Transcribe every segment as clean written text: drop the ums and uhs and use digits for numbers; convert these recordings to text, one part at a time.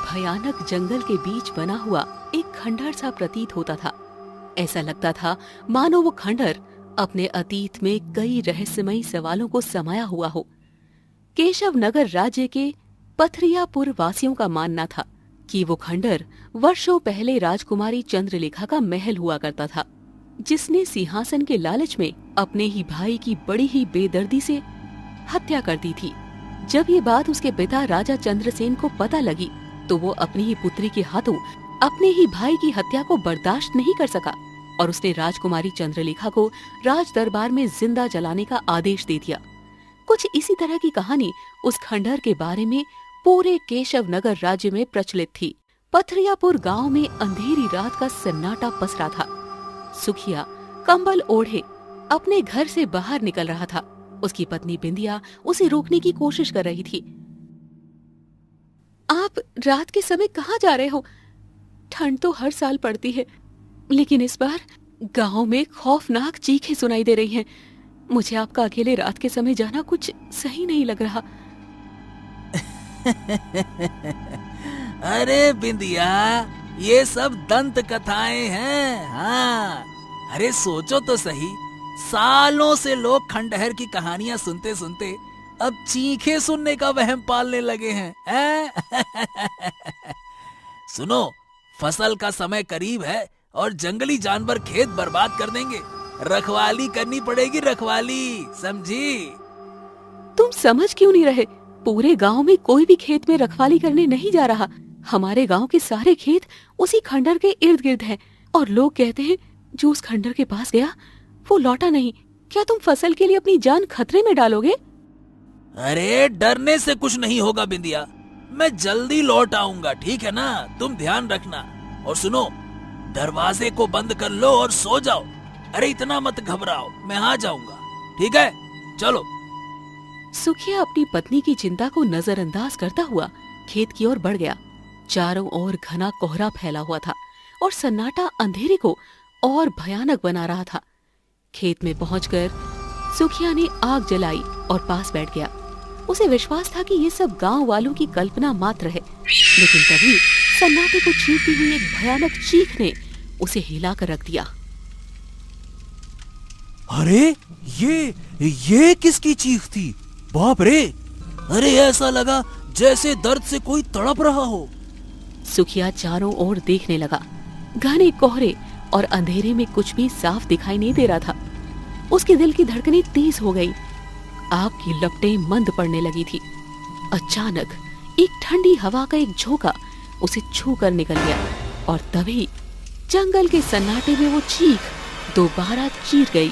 भयानक जंगल के बीच बना हुआ एक खंडहर सा प्रतीत होता था। ऐसा लगता था मानो वो खंडहर अपने अतीत में कई रहस्यमयी सवालों को समाया हुआ हो। केशव नगर राज्य के पथरियापुर वासियों का मानना था कि वो खंडहर वर्षों पहले राजकुमारी चंद्रलेखा का महल हुआ करता था, जिसने सिंहासन के लालच में अपने ही भाई की बड़ी ही बेदर्दी से हत्या कर दी थी। जब ये बात उसके पिता राजा चंद्रसेन को पता लगी तो वो अपनी ही पुत्री के हाथों अपने ही भाई की हत्या को बर्दाश्त नहीं कर सका और उसने राजकुमारी चंद्रलेखा को राज दरबार में जिंदा जलाने का आदेश दे दिया। कुछ इसी तरह की कहानी उस खंडहर के बारे में पूरे केशव नगर राज्य में प्रचलित थी। पथरियापुर गांव में अंधेरी रात का सन्नाटा पसरा था। सुखिया कंबल ओढ़े अपने घर से बाहर निकल रहा था। उसकी पत्नी बिंदिया उसे रोकने की कोशिश कर रही थी। आप रात के समय कहाँ जा रहे हो? ठंड तो हर साल पड़ती है, लेकिन इस बार गांव में खौफनाक चीखें सुनाई दे रही हैं। मुझे आपका अकेले रात के समय जाना कुछ सही नहीं लग रहा। अरे बिंदिया, ये सब दंत कथाएं हैं। हाँ, अरे सोचो तो सही, सालों से लोग खंडहर की कहानियां सुनते सुनते अब चीखें सुनने का वहम पालने लगे हैं? सुनो, फसल का समय करीब है और जंगली जानवर खेत बर्बाद कर देंगे। रखवाली करनी पड़ेगी, रखवाली, समझी? तुम समझ क्यों नहीं रहे? पूरे गांव में कोई भी खेत में रखवाली करने नहीं जा रहा। हमारे गांव के सारे खेत उसी खंडहर के इर्द गिर्द हैं और लोग कहते हैं जो उस खंडहर के पास गया वो लौटा नहीं। क्या तुम फसल के लिए अपनी जान खतरे में डालोगे? अरे डरने से कुछ नहीं होगा बिंदिया, मैं जल्दी लौट आऊंगा, ठीक है ना? तुम ध्यान रखना। और सुनो, दरवाजे को बंद कर लो और सो जाओ। अरे इतना मत घबराओ, मैं आ जाऊंगा, ठीक है? चलो। सुखिया अपनी पत्नी की चिंता को नजरअंदाज करता हुआ खेत की ओर बढ़ गया। चारों ओर घना कोहरा फैला हुआ था और सन्नाटा अंधेरे को और भयानक बना रहा था। खेत में पहुंचकर सुखिया ने आग जलाई और पास बैठ गया। उसे विश्वास था कि ये सब गांव वालों की कल्पना मात्र है, लेकिन तभी सन्नाटे को चीरती हुई एक भयानक चीख ने उसे हिला कर रख दिया। अरे ये किसकी चीख थी? बाप रे! अरे ऐसा लगा जैसे दर्द से कोई तड़प रहा हो। सुखिया चारों ओर देखने लगा। घने कोहरे और अंधेरे में कुछ भी साफ दिखाई नहीं दे रहा था। उसके दिल की धड़कनें तेज हो गई। आग की लपटें मंद पड़ने लगी थी। अचानक एक ठंडी हवा का एक झोंका उसे छू कर निकल गया और तभी जंगल के सन्नाटे में वो चीख दोबारा चीर गई।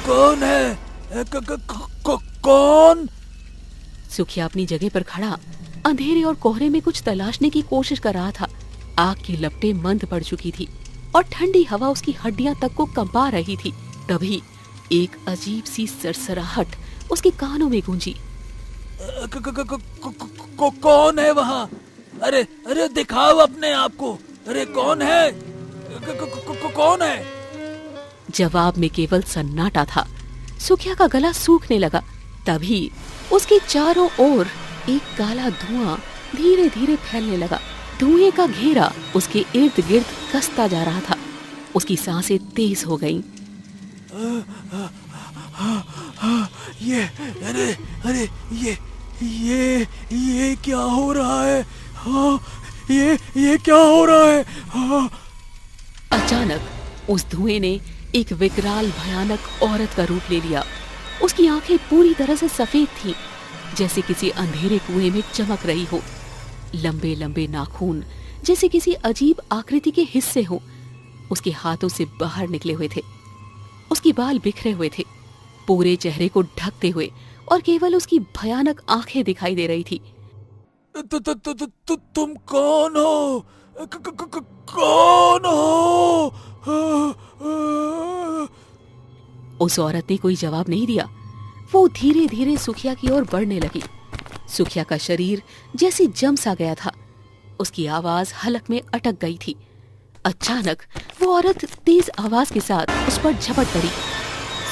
कौन है? कौन? सुखिया अपनी जगह पर खड़ा अंधेरे और कोहरे में कुछ तलाशने की कोशिश कर रहा था। आग की लपटें मंद पड़ चुकी थी और ठंडी हवा उसकी हड्डियां तक को कंपा रही थी। तभी एक अजीब सी सरसराहट उसके कानों में गूंजी। कौन है वहाँ? अरे दिखाओ अपने आप को। अरे कौन है? कौन है? जवाब में केवल सन्नाटा था। सुखिया का गला सूखने लगा। तभी उसके चारों ओर एक काला धुआं धीरे धीरे फैलने लगा। धुएं का घेरा उसके इर्द गिर्द कसता जा रहा था। उसकी सांसें तेज हो गईं। ये क्या हो रहा है? हाँ, ये क्या हो रहा है? हाँ। अचानक उस धुएं ने एक विकराल भयानक औरत का रूप ले लिया। उसकी आंखें पूरी तरह से सफेद थीं, जैसे किसी अंधेरे कुएं में चमक रही हो। लंबे लंबे नाखून जैसे किसी अजीब आकृति के हिस्से हो उसके हाथों से बाहर निकले हुए थे। उसकी बाल बिखरे हुए थे, पूरे चेहरे को ढकते हुए, और केवल उसकी भयानक आंखें दिखाई दे रही थी। तुम कौन हो? कौन हो? उस औरत ने कोई जवाब नहीं दिया। वो धीरे धीरे सुखिया की ओर बढ़ने लगी। सुखिया का शरीर जैसे जम सा गया था। उसकी आवाज हलक में अटक गई थी। अचानक वो औरत तेज आवाज के साथ उस पर झपट पड़ी।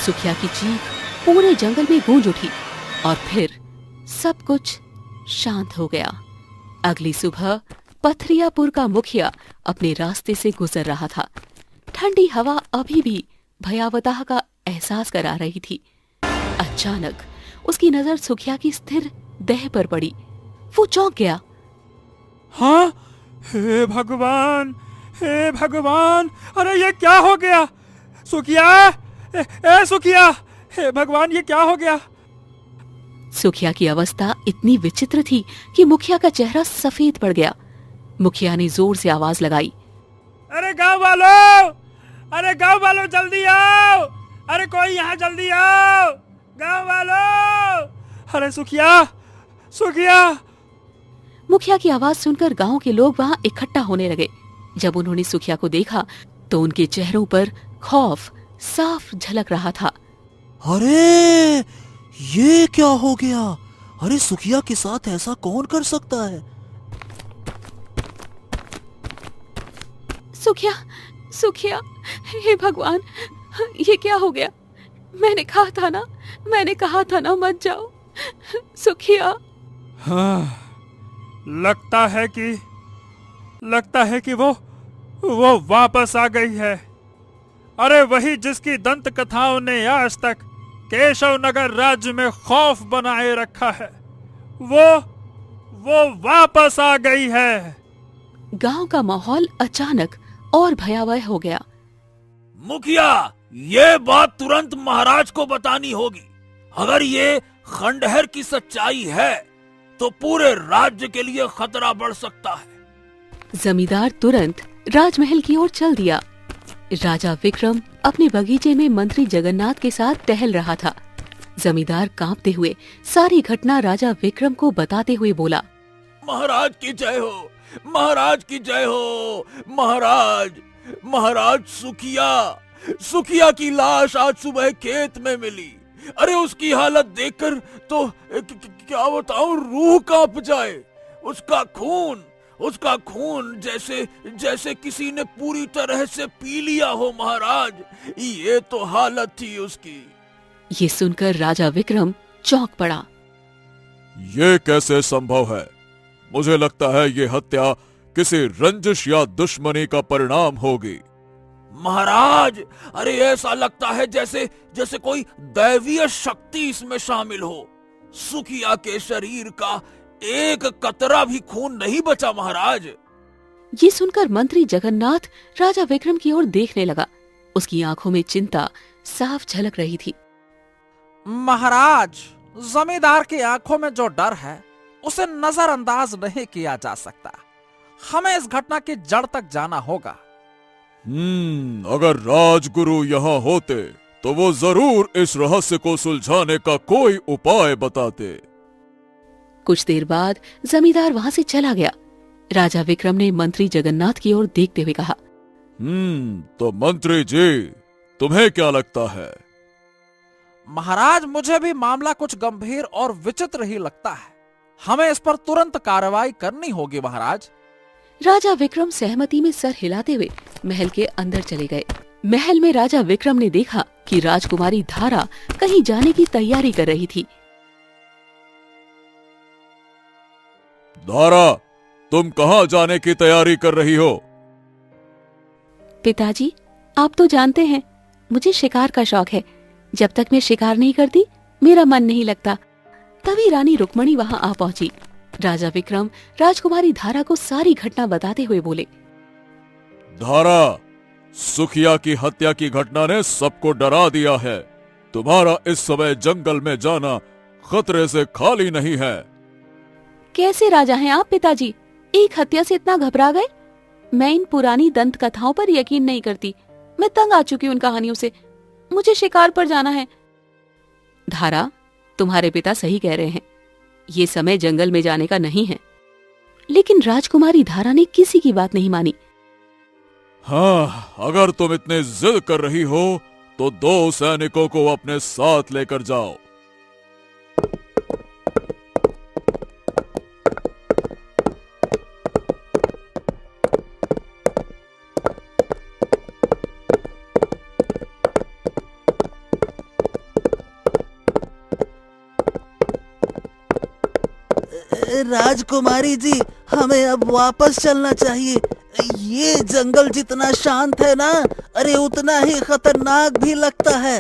सुखिया की चीख पूरे जंगल में गूंज उठी और फिर सब कुछ शांत हो गया। अगली सुबह पथरियापुर का मुखिया अपने रास्ते से गुजर रहा था। ठंडी हवा अभी भी भयावह का एहसास करा रही थी। अचानक उसकी नजर सुखिया की स्थिर देह पर पड़ी। वो चौंक गया। हाँ, हे भगवान, हे भगवान, अरे ये क्या हो गया? सुखिया, ए सुखिया, हे भगवान, ये क्या हो गया? सुखिया की अवस्था इतनी विचित्र थी कि मुखिया का चेहरा सफेद पड़ गया। मुखिया ने जोर से आवाज लगाई, अरे गांव वालों, अरे गांव वालों जल्दी आओ, अरे कोई यहाँ जल्दी आओ, गांव वालों, अरे सुखिया, सुखिया। मुखिया की आवाज सुनकर गांव के लोग वहां इकट्ठा होने लगे। जब उन्होंने सुखिया को देखा तो उनके चेहरों पर खौफ साफ झलक रहा था। अरे ये क्या हो गया? अरे सुखिया के साथ ऐसा कौन कर सकता है? सुखिया, सुखिया, हे भगवान, ये क्या हो गया? मैंने कहा था ना मत जाओ। सुखिया। हाँ, लगता है कि वो वापस आ गई है। अरे वही जिसकी दंत कथाओं ने आज तक केशव नगर राज्य में खौफ बनाए रखा है, वो वापस आ गई है। गांव का माहौल अचानक और भयावह हो गया। मुखिया, ये बात तुरंत महाराज को बतानी होगी। अगर ये खंडहर की सच्चाई है तो पूरे राज्य के लिए खतरा बढ़ सकता है। जमींदार तुरंत राजमहल की ओर चल दिया। राजा विक्रम अपने बगीचे में मंत्री जगन्नाथ के साथ टहल रहा था। जमींदार कांपते हुए सारी घटना राजा विक्रम को बताते हुए बोला, महाराज की जय हो, महाराज की जय हो। महाराज, सुखिया की लाश आज सुबह खेत में मिली। अरे उसकी हालत देखकर तो क्या बताऊं, रूह कांप जाए। उसका खून जैसे किसी ने पूरी तरह से पी लिया हो महाराज। ये तो हालत थी उसकी। ये सुनकर राजा विक्रम चौंक पड़ा। ये कैसे संभव है? मुझे लगता है ये हत्या किसी रंजिश या दुश्मनी का परिणाम होगी। महाराज, अरे ऐसा लगता है जैसे कोई दैवीय शक्ति इसमें शामिल हो। सुखिया के शरीर का एक कतरा भी खून नहीं बचा महाराज। ये सुनकर मंत्री जगन्नाथ राजा विक्रम की ओर देखने लगा। उसकी आंखों में चिंता साफ झलक रही थी। महाराज, जमींदार की आंखों में जो डर है उसे नजरअंदाज नहीं किया जा सकता। हमें इस घटना की जड़ तक जाना होगा। अगर राजगुरु यहाँ होते तो वो जरूर इस रहस्य को सुलझाने का कोई उपाय बताते। कुछ देर बाद जमींदार वहां से चला गया। राजा विक्रम ने मंत्री जगन्नाथ की ओर देखते हुए कहा, तो मंत्री जी, तुम्हें क्या लगता है? महाराज, मुझे भी मामला कुछ गंभीर और विचित्र ही लगता है। हमें इस पर तुरंत कार्रवाई करनी होगी महाराज। राजा विक्रम सहमति में सर हिलाते हुए महल के अंदर चले गए। महल में राजा विक्रम ने देखा कि राजकुमारी धारा कहीं जाने की तैयारी कर रही थी। धारा, तुम कहाँ जाने की तैयारी कर रही हो? पिताजी, आप तो जानते हैं मुझे शिकार का शौक है। जब तक मैं शिकार नहीं करती मेरा मन नहीं लगता। तभी रानी रुक्मणी वहां आ पहुंची। राजा विक्रम राजकुमारी धारा को सारी घटना बताते हुए बोले, धारा, सुखिया की हत्या की घटना ने सबको डरा दिया है। तुम्हारा इस समय जंगल में जाना खतरे से खाली नहीं है। कैसे राजा हैं आप पिताजी? एक हत्या से इतना घबरा गए? मैं इन पुरानी दंत कथाओं पर यकीन नहीं करती। मैं तंग आ चुकी हूँ उन कहानियों से। मुझे शिकार पर जाना है। धारा, तुम्हारे पिता सही कह रहे हैं। ये समय जंगल में जाने का नहीं है। लेकिन राजकुमारी धारा ने किसी की बात नहीं मानी। हाँ, अगर तुम इतने जिद कर रही हो तो 2 सैनिकों को अपने साथ लेकर जाओ। राजकुमारी जी, हमें अब वापस चलना चाहिए। ये जंगल जितना शांत है ना, अरे उतना ही खतरनाक भी लगता है।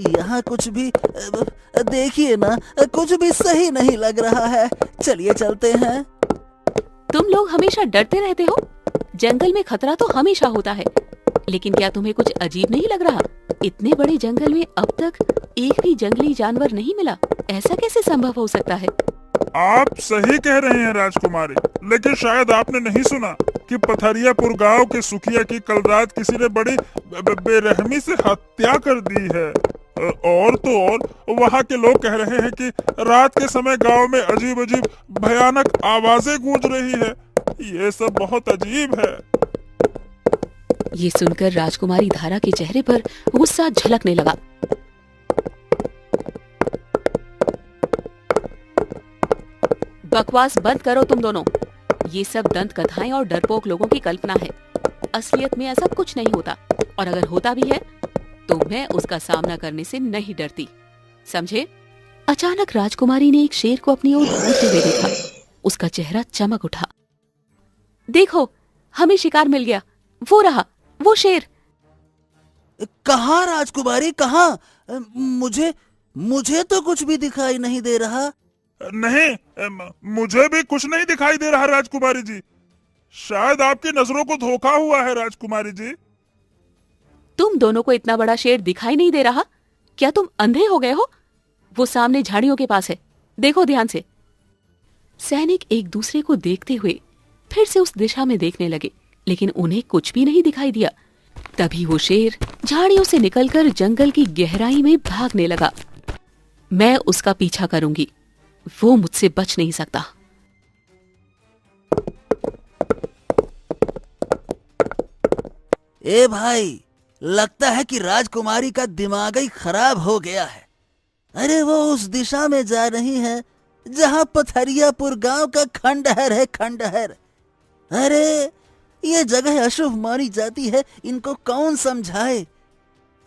यहाँ कुछ भी देखिए ना, कुछ भी सही नहीं लग रहा है। चलिए चलते हैं। तुम लोग हमेशा डरते रहते हो। जंगल में खतरा तो हमेशा होता है, लेकिन क्या तुम्हें कुछ अजीब नहीं लग रहा? इतने बड़े जंगल में अब तक एक भी जंगली जानवर नहीं मिला। ऐसा कैसे संभव हो सकता है? आप सही कह रहे हैं राजकुमारी, लेकिन शायद आपने नहीं सुना कि पथरियापुर गांव के सुखिया की कल रात किसी ने बड़ी बेरहमी से हत्या कर दी है। और तो और वहाँ के लोग कह रहे हैं कि रात के समय गांव में अजीब अजीब भयानक आवाजें गूंज रही है। ये सब बहुत अजीब है। ये सुनकर राजकुमारी धारा के चेहरे पर गुस्सा झलकने लगा। बकवास बंद करो तुम दोनों। ये सब दंत कथाएं और डरपोक लोगों की कल्पना है। असलियत में ऐसा कुछ नहीं होता, और अगर होता भी है तो मैं उसका सामना करने से नहीं डरती, समझे? अचानक राजकुमारी ने एक शेर को अपनी ओर घूरते हुए देखा। उसका चेहरा चमक उठा। देखो, हमें शिकार मिल गया। वो रहा, वो शेर। कहाँ राजकुमारी, कहाँ? मुझे तो कुछ भी दिखाई नहीं दे रहा। नहीं, मुझे भी कुछ नहीं दिखाई दे रहा राजकुमारी जी। शायद आपकी नजरों को धोखा हुआ है राजकुमारी जी। तुम दोनों को इतना बड़ा शेर दिखाई नहीं दे रहा? क्या तुम अंधे हो गए हो? वो सामने झाड़ियों के पास है, देखो ध्यान से। सैनिक एक दूसरे को देखते हुए फिर से उस दिशा में देखने लगे, लेकिन उन्हें कुछ भी नहीं दिखाई दिया। तभी वो शेर झाड़ियों से निकलकर जंगल की गहराई में भागने लगा। मैं उसका पीछा करूंगी, वो मुझसे बच नहीं सकता। ए भाई, लगता है कि राजकुमारी का दिमाग ही खराब हो गया है। अरे वो उस दिशा में जा रही है जहां पथरियापुर गांव का खंडहर है, खंडहर। अरे ये जगह अशुभ मानी जाती है, इनको कौन समझाए।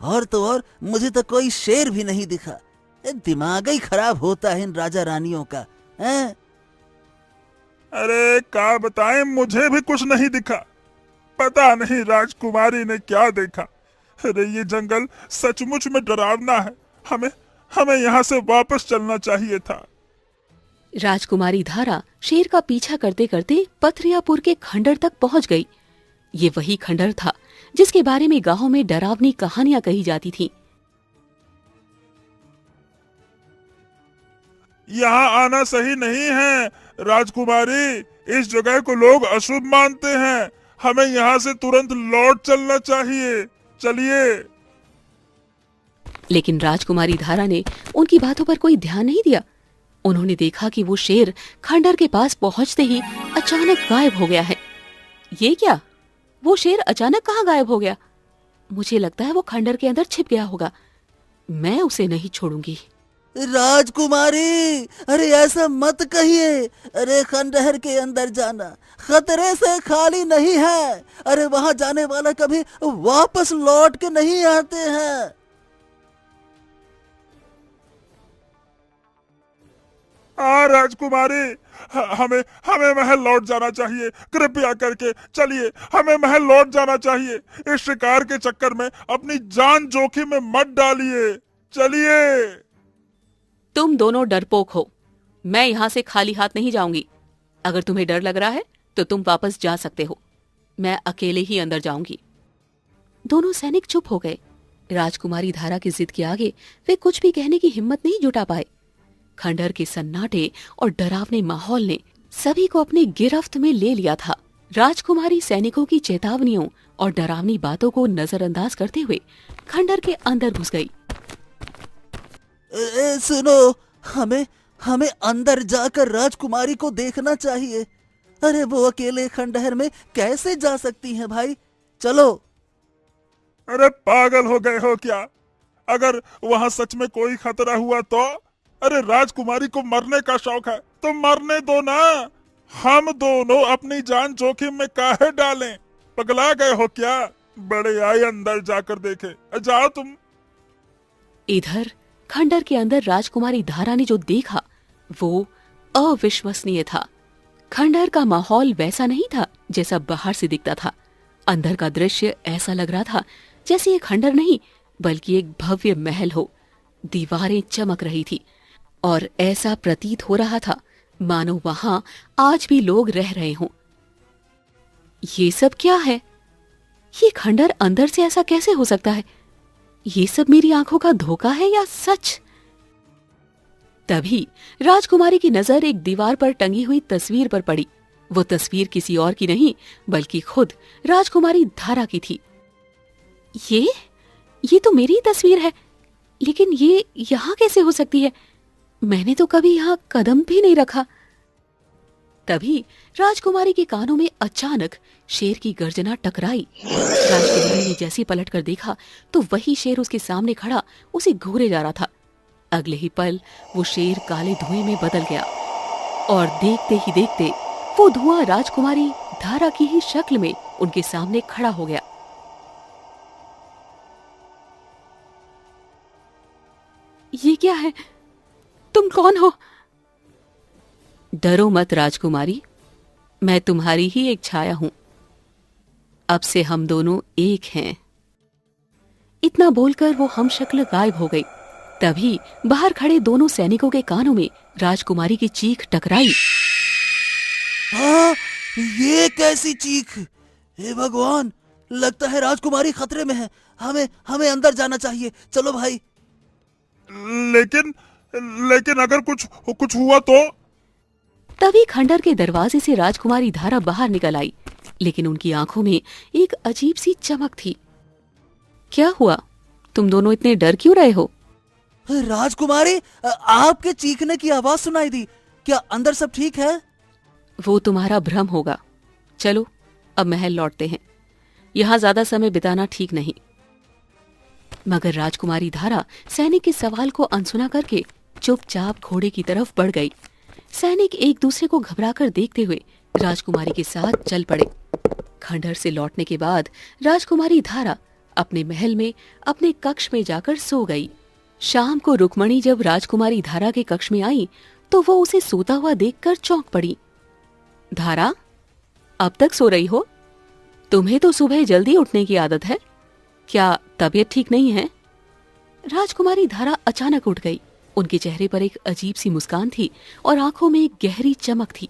और तो और मुझे तो कोई शेर भी नहीं दिखा। दिमाग ही खराब होता है इन राजा रानियों का, हैं? अरे क्या बताएं, मुझे भी कुछ नहीं दिखा। पता नहीं राजकुमारी ने क्या देखा। अरे ये जंगल सचमुच में डरावना है। हमें यहाँ से वापस चलना चाहिए था। राजकुमारी धारा शेर का पीछा करते करते पथरियापुर के खंडर तक पहुंच गई। ये वही खंडर था जिसके बारे में गांव में डरावनी कहानियां कही जाती थीं। यहाँ आना सही नहीं है राजकुमारी। इस जगह को लोग अशुभ मानते हैं। हमें यहाँ से तुरंत लौट चलना चाहिए। चलिए। लेकिन राजकुमारी धारा ने उनकी बातों पर कोई ध्यान नहीं दिया। उन्होंने देखा कि वो शेर खंडर के पास पहुंचते ही अचानक गायब हो गया है। ये क्या? वो शेर अचानक कहाँ गायब हो गया? मुझे लगता है वो खंडर के अंदर छिप गया होगा। मैं उसे नहीं छोड़ूंगी। राजकुमारी, अरे ऐसा मत कहिए। अरे खंडहर के अंदर जाना खतरे से खाली नहीं है। अरे वहां जाने वाला कभी वापस लौट के नहीं आते हैं। राजकुमारी, हमें महल लौट जाना चाहिए। कृपया करके चलिए, हमें महल लौट जाना चाहिए। इस शिकार के चक्कर में अपनी जान जोखिम में मत डालिए। चलिए। तुम दोनों डरपोक हो। मैं यहाँ से खाली हाथ नहीं जाऊंगी। अगर तुम्हें डर लग रहा है तो तुम वापस जा सकते हो। मैं अकेले ही अंदर जाऊंगी। दोनों सैनिक चुप हो गए। राजकुमारी धारा की जिद के आगे वे कुछ भी कहने की हिम्मत नहीं जुटा पाए। खंडहर के सन्नाटे और डरावने माहौल ने सभी को अपनी गिरफ्त में ले लिया था। राजकुमारी सैनिकों की चेतावनियों और डरावनी बातों को नजरअंदाज करते हुए खंडहर के अंदर घुस गई। सुनो, हमें अंदर जाकर राजकुमारी को देखना चाहिए। अरे वो अकेले खंडहर में कैसे जा सकती हैं भाई? चलो। अरे पागल हो गए हो क्या? अगर वहाँ सच में कोई खतरा हुआ तो? अरे राजकुमारी को मरने का शौक है तो मरने दो ना। हम दोनों अपनी जान जोखिम में काहे डालें? पगला गए हो क्या? बड़े आए अंदर जाकर देखे। जाओ तुम। इधर खंडर के अंदर राजकुमारी धारा ने जो देखा वो अविश्वसनीय था। खंडहर का माहौल वैसा नहीं था जैसा बाहर से दिखता था। अंदर का दृश्य ऐसा लग रहा था जैसे ये खंडहर नहीं बल्कि एक भव्य महल हो। दीवारें चमक रही थी और ऐसा प्रतीत हो रहा था मानो वहां आज भी लोग रह रहे हों। ये सब क्या है? ये खंडहर अंदर से ऐसा कैसे हो सकता है? ये सब मेरी आंखों का धोखा है या सच? तभी राजकुमारी की नजर एक दीवार पर टंगी हुई तस्वीर पर पड़ी। वो तस्वीर किसी और की नहीं बल्कि खुद राजकुमारी धारा की थी। ये तो मेरी तस्वीर है, लेकिन ये यहाँ कैसे हो सकती है? मैंने तो कभी यहाँ कदम भी नहीं रखा। तभी राजकुमारी के कानों में अचानक शेर की गर्जना टकराई। राजकुमारी ने जैसे पलटकर देखा तो वही शेर उसके सामने खड़ा उसे घूरे जा रहा था। अगले ही पल वो शेर काले धुएं में बदल गया और देखते ही देखते वो धुआं राजकुमारी धारा की ही शक्ल में उनके सामने खड़ा हो गया। ये क्या है? तुम कौन हो? डरो मत राजकुमारी, मैं तुम्हारी ही एक छाया हूं। अब से हम दोनों एक हैं। इतना बोलकर वो हमशक्ल गायब हो गई। तभी बाहर खड़े दोनों सैनिकों के कानों में राजकुमारी की चीख टकराई। हाँ, ये कैसी चीख? हे भगवान, लगता है राजकुमारी खतरे में है। हमें अंदर जाना चाहिए। चलो भाई। लेकिन अगर कुछ हुआ तो? तभी खंडहर के दरवाजे से राजकुमारी धारा बाहर निकल आई, लेकिन उनकी आंखों में एक अजीब सी चमक थी। क्या हुआ? तुम दोनों इतने डर क्यों रहे हो? राजकुमारी, आपके चीखने की आवाज सुनाई दी। क्या अंदर सब ठीक है? वो तुम्हारा भ्रम होगा। चलो अब महल लौटते हैं, यहाँ ज्यादा समय बिताना ठीक नहीं। मगर राजकुमारी धारा सैनिक के सवाल को अनसुना करके चुपचाप घोड़े की तरफ बढ़ गई। सैनिक एक दूसरे को घबराकर देखते हुए राजकुमारी के साथ चल पड़े। खंडहर से लौटने के बाद राजकुमारी धारा अपने महल में अपने कक्ष में जाकर सो गई। शाम को रुक्मणी जब राजकुमारी धारा के कक्ष में आई तो वो उसे सोता हुआ देखकर चौंक पड़ी। धारा, अब तक सो रही हो? तुम्हें तो सुबह जल्दी उठने की आदत है। क्या तबीयत ठीक नहीं है? राजकुमारी धारा अचानक उठ गई। उनके चेहरे पर एक अजीब सी मुस्कान थी और आंखों में एक गहरी चमक थी।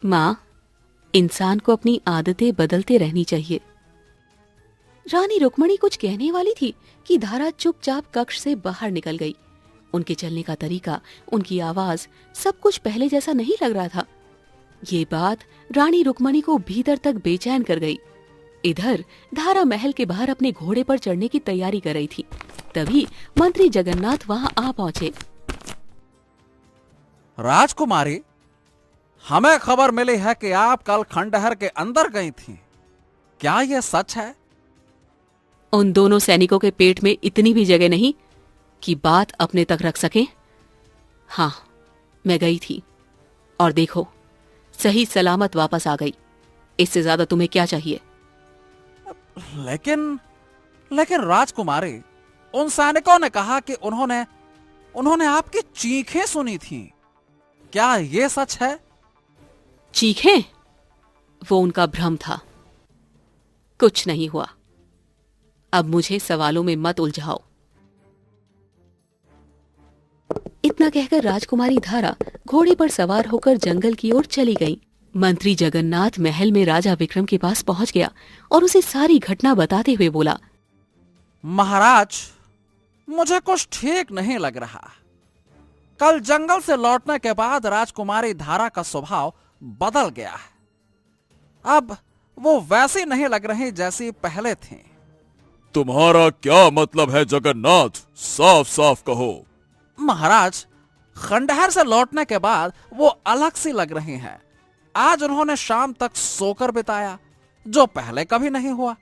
माँ, इंसान को अपनी आदतें बदलते रहनी चाहिए। रानी रुक्मणी कुछ कहने वाली थी कि धारा चुपचाप कक्ष से बाहर निकल गई। उनके चलने का तरीका, उनकी आवाज, सब कुछ पहले जैसा नहीं लग रहा था। ये बात रानी रुक्मणी को भीतर तक बेचैन कर गई। इधर धारा महल के बाहर अपने घोड़े पर चढ़ने की तैयारी कर रही थी। तभी मंत्री जगन्नाथ वहां आ पहुंचे। राजकुमारी, हमें खबर मिली है कि आप कल खंडहर के अंदर गई थीं। क्या यह सच है? उन दोनों सैनिकों के पेट में इतनी भी जगह नहीं कि बात अपने तक रख सके। हाँ, मैं गई थी और देखो, सही सलामत वापस आ गई। इससे ज्यादा तुम्हें क्या चाहिए? लेकिन राजकुमारी, उन सैनिकों ने कहा कि उन्होंने आपकी चीखें सुनी थीं। क्या यह सच है? चीखें? वो उनका भ्रम था। कुछ नहीं हुआ। अब मुझे सवालों में मत उलझाओ। इतना कहकर राजकुमारी धारा घोड़े पर सवार होकर जंगल की ओर चली गई। मंत्री जगन्नाथ महल में राजा विक्रम के पास पहुंच गया और उसे सारी घटना बताते हुए बोला, महाराज, मुझे कुछ ठीक नहीं लग रहा। कल जंगल से लौटने के बाद राजकुमारी धारा का स्वभाव बदल गया है। अब वो वैसी नहीं लग रही जैसी पहले थी। तुम्हारा क्या मतलब है जगन्नाथ? साफ साफ कहो। महाराज, खंडहर से लौटने के बाद वो अलग सी लग रही हैं। आज उन्होंने शाम तक सोकर बिताया, जो पहले कभी नहीं हुआ,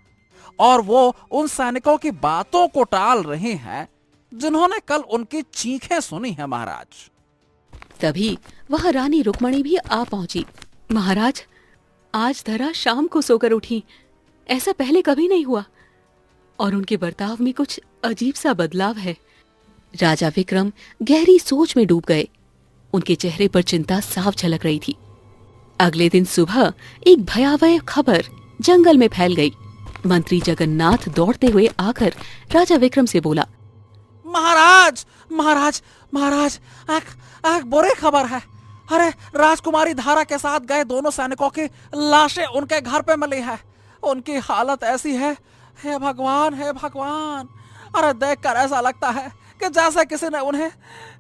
और वो उन सैनिकों की बातों को टाल रही हैं जिन्होंने कल उनकी चीखें सुनी है। महाराज, तभी वहां रानी रुक्मणी भी आ पहुंची। महाराज, आज धरा शाम को सोकर उठी। ऐसा पहले कभी नहीं हुआ और उनके बर्ताव में कुछ अजीब सा बदलाव है। राजा विक्रम गहरी सोच में डूब गए। उनके चेहरे पर चिंता साफ झलक रही थी। अगले दिन सुबह एक भयावह खबर जंगल में फैल गई। मंत्री जगन्नाथ दौड़ते हुए आकर राजा विक्रम से बोला, महाराज महाराज महाराज, एक बुरी खबर है। अरे, राजकुमारी धारा के साथ गए दोनों सैनिकों की लाशें उनके घर पे मिली है। उनकी हालत ऐसी है, हे भगवान हे भगवान। अरे, देखकर ऐसा लगता है कि जैसे किसी ने उन्हें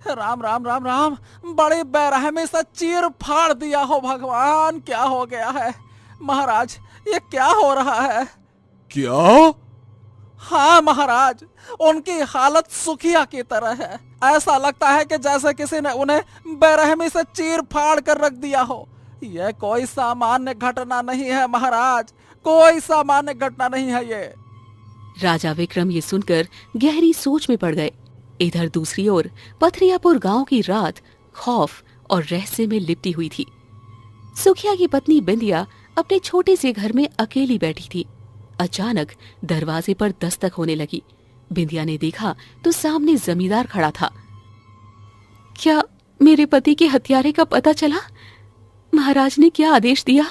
राम राम राम राम बड़ी बेरहमी से चीर फाड़ दिया हो। भगवान, क्या हो गया है महाराज? ये क्या हो रहा है? क्या? हाँ महाराज, उनकी हालत सुखिया की तरह है। ऐसा लगता है कि जैसे किसी ने उन्हें बेरहमी से चीर फाड़ कर रख दिया हो। यह कोई सामान्य घटना नहीं है महाराज, कोई सामान्य घटना नहीं है ये। राजा विक्रम ये सुनकर गहरी सोच में पड़ गए। इधर दूसरी ओर पथरियापुर गांव की रात खौफ और रहस्य में लिपटी हुई थी। सुखिया की पत्नी बिंदिया अपने छोटे से घर में अकेली बैठी थी। अचानक दरवाजे पर दस्तक होने लगी। बिंदिया ने देखा तो सामने जमींदार खड़ा था। क्या मेरे पति के हत्यारे का पता चला? महाराज ने क्या आदेश दिया?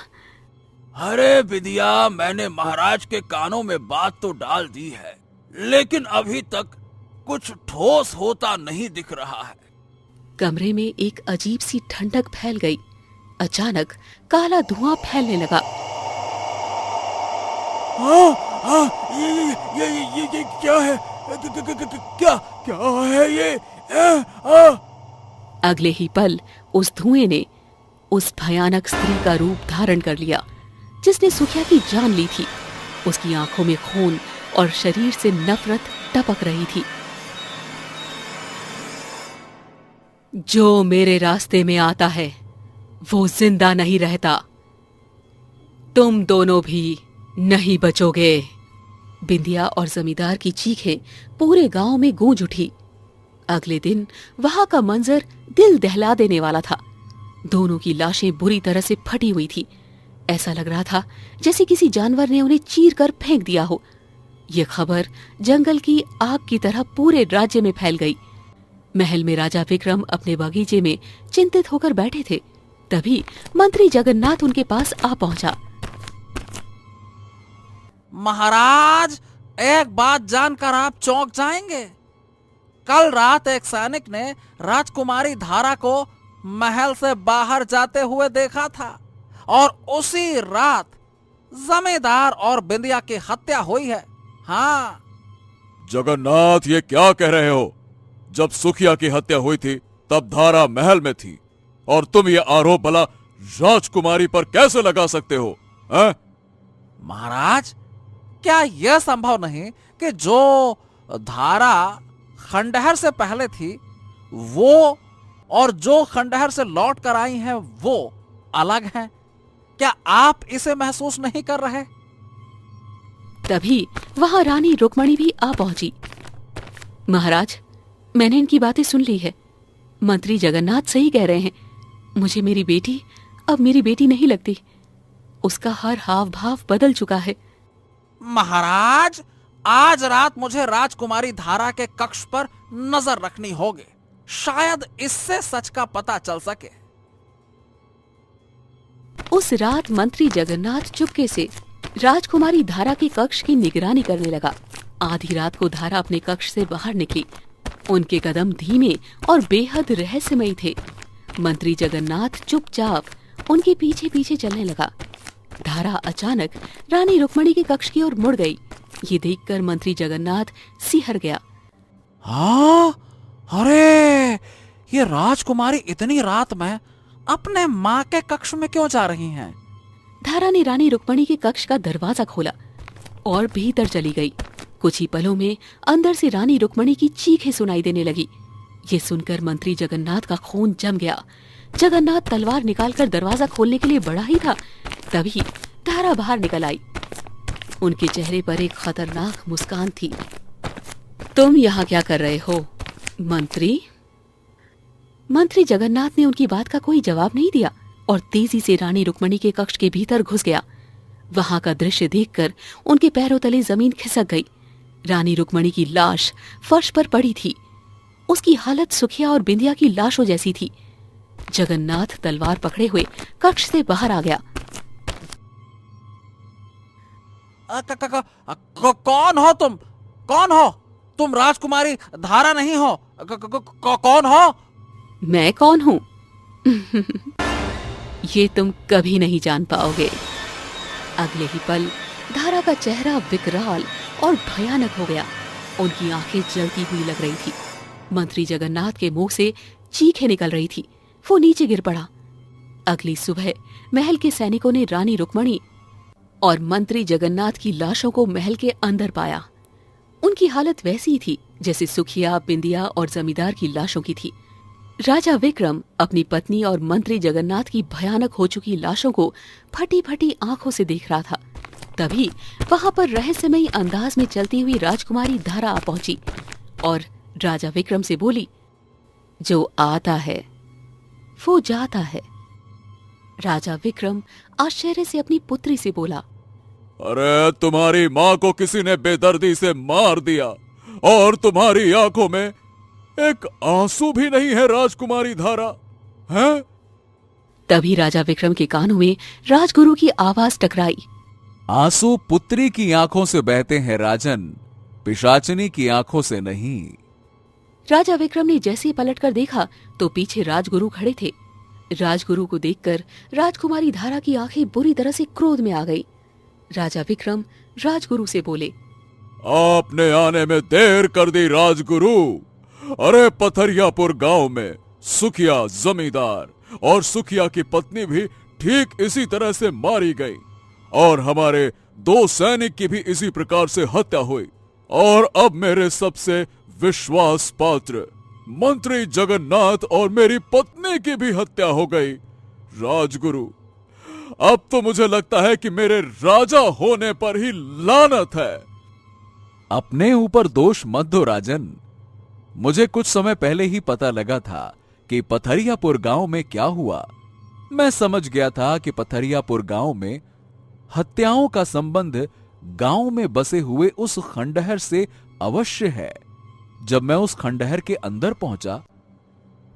अरे बिंदिया, मैंने महाराज के कानों में बात तो डाल दी है, लेकिन अभी तक कुछ ठोस होता नहीं दिख रहा है। कमरे में एक अजीब सी ठंडक फैल गई। अचानक काला धुआं फैलने लगा। ये क्या है? क्या है ये? अगले ही पल उस धुएं ने उस भयानक स्त्री का रूप धारण कर लिया जिसने सुखिया की जान ली थी। उसकी आंखों में खून और शरीर से नफरत टपक रही थी। जो मेरे रास्ते में आता है वो जिंदा नहीं रहता। तुम दोनों भी नहीं बचोगे। बिंदिया और जमींदार की चीखें पूरे गांव में गूंज उठी। अगले दिन वहां का मंजर दिल दहला देने वाला था। दोनों की लाशें बुरी तरह से फटी हुई थी। ऐसा लग रहा था जैसे किसी जानवर ने उन्हें चीर कर फेंक दिया हो। यह खबर जंगल की आग की तरह पूरे राज्य में फैल गई। महल में राजा विक्रम अपने बगीचे में चिंतित होकर बैठे थे। तभी मंत्री जगन्नाथ उनके पास आ पहुंचा। महाराज, एक बात जानकर आप चौंक जाएंगे। कल रात एक सैनिक ने राजकुमारी धारा को महल से बाहर जाते हुए देखा था और उसी रात जमींदार और बिंदिया की हत्या हुई है। हाँ जगन्नाथ, ये क्या कह रहे हो? जब सुखिया की हत्या हुई थी तब धारा महल में थी और तुम ये आरोप भला राजकुमारी पर कैसे लगा सकते हो? महाराज, क्या यह संभव नहीं कि जो धारा खंडहर से पहले थी वो और जो खंडहर से लौट कर आई हैं वो अलग हैं? क्या आप इसे महसूस नहीं कर रहे? तभी वहां रानी रुक्मणी भी आ पहुंची। महाराज, मैंने इनकी बातें सुन ली है। मंत्री जगन्नाथ सही कह रहे हैं। मुझे मेरी बेटी अब मेरी बेटी नहीं लगती। उसका हर हाव भाव बदल चुका है। महाराज, आज रात मुझे राजकुमारी धारा के कक्ष पर नजर रखनी होगी। शायद इससे सच का पता चल सके। उस रात मंत्री जगन्नाथ चुपके से राजकुमारी धारा के कक्ष की निगरानी करने लगा। आधी रात को धारा अपने कक्ष से बाहर निकली। उनके कदम धीमे और बेहद रहस्यमयी थे। मंत्री जगन्नाथ चुपचाप उनके पीछे पीछे चलने लगा। धारा अचानक रानी रुक्मणी के कक्ष की ओर मुड़ गई। ये देखकर मंत्री जगन्नाथ सिहर गया। हाँ, अरे, ये राजकुमारी इतनी रात में अपने माँ के कक्ष में क्यों जा रही हैं? धारा ने रानी रुक्मणी के कक्ष का दरवाजा खोला और भीतर चली गई। कुछ ही पलों में अंदर से रानी रुक्मणी की चीखें सुनाई देने लगी। ये सुनकर मंत्री जगन्नाथ का खून जम गया। जगन्नाथ तलवार निकालकर दरवाजा खोलने के लिए बढ़ा ही था, तभी धारा बाहर निकल आई। उनके चेहरे पर एक खतरनाक मुस्कान थी। तुम यहाँ क्या कर रहे हो मंत्री? मंत्री जगन्नाथ ने उनकी बात का कोई जवाब नहीं दिया और तेजी से रानी रुक्मणी के कक्ष के भीतर घुस गया। वहां का दृश्य देखकर उनके पैरों तले जमीन खिसक गई। रानी रुक्मणी की लाश फर्श पर पड़ी थी। उसकी हालत सुखिया और बिंदिया की लाशों जैसी थी। जगन्नाथ तलवार पकड़े हुए कक्ष से बाहर आ गया। कौन हो तुम? कौन हो तुम? राजकुमारी धारा नहीं हो? कौन हो? मैं कौन हूं? ये तुम कभी नहीं जान पाओगे। अगले ही पल धारा का चेहरा विकराल और भयानक हो गया। उनकी आंखें जलती हुई लग रही थी। मंत्री जगन्नाथ के मुंह से चीखें निकल रही थी। वो नीचे गिर पड़ा। अगली सुबह महल के सैनिकों ने रानी रुक्मणी और मंत्री जगन्नाथ की लाशों को महल के अंदर पाया। उनकी हालत वैसी थी जैसे सुखिया, बिंदिया और जमींदार की लाशों की थी। राजा विक्रम अपनी पत्नी और मंत्री जगन्नाथ की भयानक हो चुकी लाशों को फटी फटी आंखों से देख रहा था। तभी वहां पर रहस्यमयी अंदाज में चलती हुई राजकुमारी धारा आ पहुंची और राजा विक्रम से बोली, जो आता है वो जाता है। राजा विक्रम आश्चर्य से अपनी पुत्री से बोला, अरे तुम्हारी माँ को किसी ने बेदर्दी से मार दिया और तुम्हारी आंखों में एक आंसू भी नहीं है राजकुमारी धारा, हैं? तभी राजा विक्रम के कानों में राजगुरु की आवाज टकराई, आंसू पुत्री की आंखों से बहते हैं राजन, पिशाचिनी की आंखों से नहीं। राजा विक्रम ने जैसे ही पलटकर देखा तो पीछे राजगुरु खड़े थे। राजगुरु को देखकर राजकुमारी धारा की आंखें बुरी तरह से क्रोध में आ गई। राजा विक्रम राजगुरु से बोले, आपने आने में देर कर दी राजगुरु। अरे पथरियापुर गांव में सुखिया जमींदार और सुखिया की पत्नी भी ठीक इसी तरह से मारी गई और हमारे 2 सैनिक की भी इसी प्रकार से हत्या हुई और अब मेरे सबसे विश्वास पात्र मंत्री जगन्नाथ और मेरी पत्नी की भी हत्या हो गई। राजगुरु, अब तो मुझे लगता है कि मेरे राजा होने पर ही लानत है। अपने ऊपर दोष मत दो राजन। मुझे कुछ समय पहले ही पता लगा था कि पथरियापुर गांव में क्या हुआ। मैं समझ गया था कि पथरियापुर गांव में हत्याओं का संबंध गांव में बसे हुए उस खंडहर से अवश्य है। जब मैं उस खंडहर के अंदर पहुंचा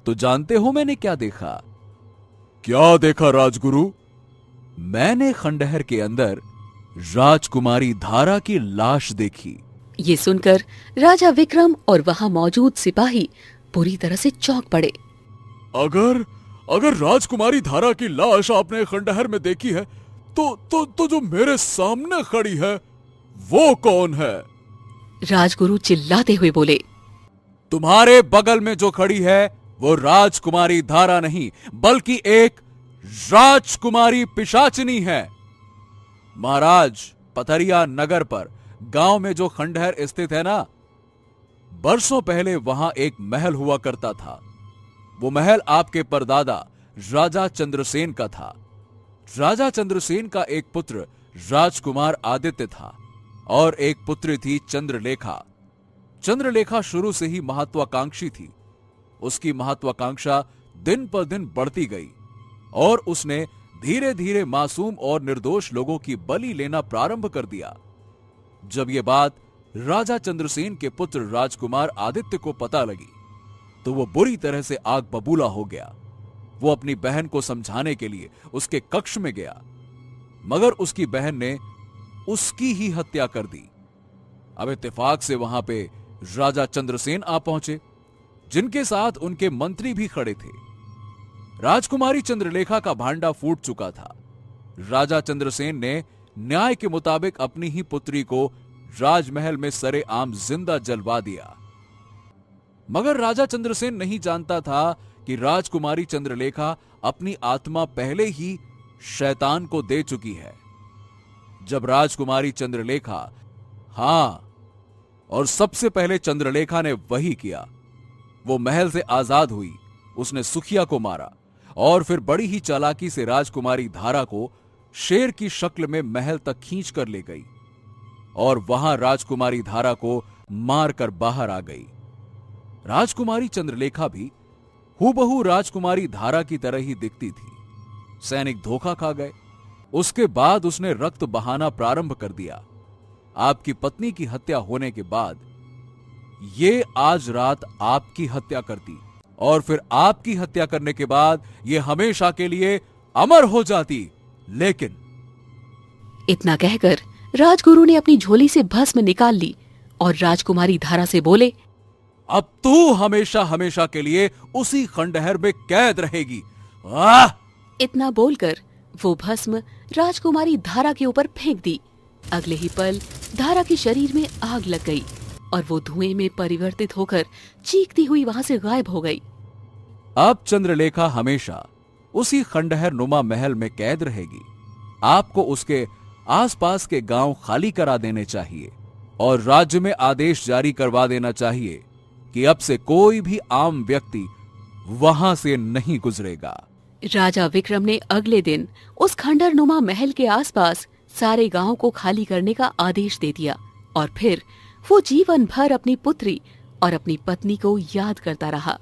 तो जानते हो मैंने क्या देखा? क्या देखा राजगुरु? मैंने खंडहर के अंदर राजकुमारी धारा की लाश देखी। ये सुनकर राजा विक्रम और वहां मौजूद सिपाही पूरी तरह से चौंक पड़े। अगर राजकुमारी धारा की लाश आपने खंडहर में देखी है तो जो मेरे सामने खड़ी है वो कौन है? राजगुरु चिल्लाते हुए बोले, तुम्हारे बगल में जो खड़ी है वो राजकुमारी धारा नहीं बल्कि एक राजकुमारी पिशाचिनी है। महाराज, पथरिया नगर पर गांव में जो खंडहर स्थित है ना, बरसों पहले वहां एक महल हुआ करता था। वो महल आपके परदादा राजा चंद्रसेन का था। राजा चंद्रसेन का एक पुत्र राजकुमार आदित्य था और एक पुत्री थी चंद्रलेखा। चंद्रलेखा शुरू से ही महत्वाकांक्षी थी। उसकी महत्वाकांक्षा दिन पर दिन बढ़ती गई और उसने धीरे धीरे मासूम और निर्दोष लोगों की बलि लेना प्रारंभ कर दिया। जब यह बात राजा चंद्रसेन के पुत्र राजकुमार आदित्य को पता लगी तो वो बुरी तरह से आग बबूला हो गया। वो अपनी बहन को समझाने के लिए उसके कक्ष में गया, मगर उसकी बहन ने उसकी ही हत्या कर दी। अब इत्तेफाक से वहां पे राजा चंद्रसेन आ पहुंचे, जिनके साथ उनके मंत्री भी खड़े थे। राजकुमारी चंद्रलेखा का भांडा फूट चुका था। राजा चंद्रसेन ने न्याय के मुताबिक अपनी ही पुत्री को राजमहल में सरे आम जिंदा जलवा दिया। मगर राजा चंद्रसेन नहीं जानता था कि राजकुमारी चंद्रलेखा अपनी आत्मा पहले ही शैतान को दे चुकी है। जब राजकुमारी चंद्रलेखा, हां, और सबसे पहले चंद्रलेखा ने वही किया। वो महल से आजाद हुई, उसने सुखिया को मारा और फिर बड़ी ही चालाकी से राजकुमारी धारा को शेर की शक्ल में महल तक खींच कर ले गई और वहां राजकुमारी धारा को मारकर बाहर आ गई। राजकुमारी चंद्रलेखा भी हूबहू राजकुमारी धारा की तरह ही दिखती थी। सैनिक धोखा खा गए। उसके बाद उसने रक्त बहाना प्रारंभ कर दिया। आपकी पत्नी की हत्या होने के बाद ये आज रात आपकी हत्या करती और फिर आपकी हत्या करने के बाद ये हमेशा के लिए अमर हो जाती। लेकिन इतना कहकर राजगुरु ने अपनी झोली से भस्म निकाल ली और राजकुमारी धारा से बोले, अब तू हमेशा हमेशा के लिए उसी खंडहर में कैद रहेगी। आह! इतना बोलकर वो भस्म राजकुमारी धारा के ऊपर फेंक दी। अगले ही पल धारा के शरीर में आग लग गई और वो धुएं में परिवर्तित होकर चीखती हुई वहां से गायब हो गई। अब चंद्रलेखा हमेशा उसी खंडहर नुमा महल में कैद रहेगी। आपको उसके आसपास के गांव खाली करा देने चाहिए और राज्य में आदेश जारी करवा देना चाहिए कि अब से कोई भी आम व्यक्ति वहां से नहीं गुजरेगा। राजा विक्रम ने अगले दिन उस खंडहर नुमा महल के आसपास सारे गांव को खाली करने का आदेश दे दिया और फिर वो जीवन भर अपनी पुत्री और अपनी पत्नी को याद करता रहा।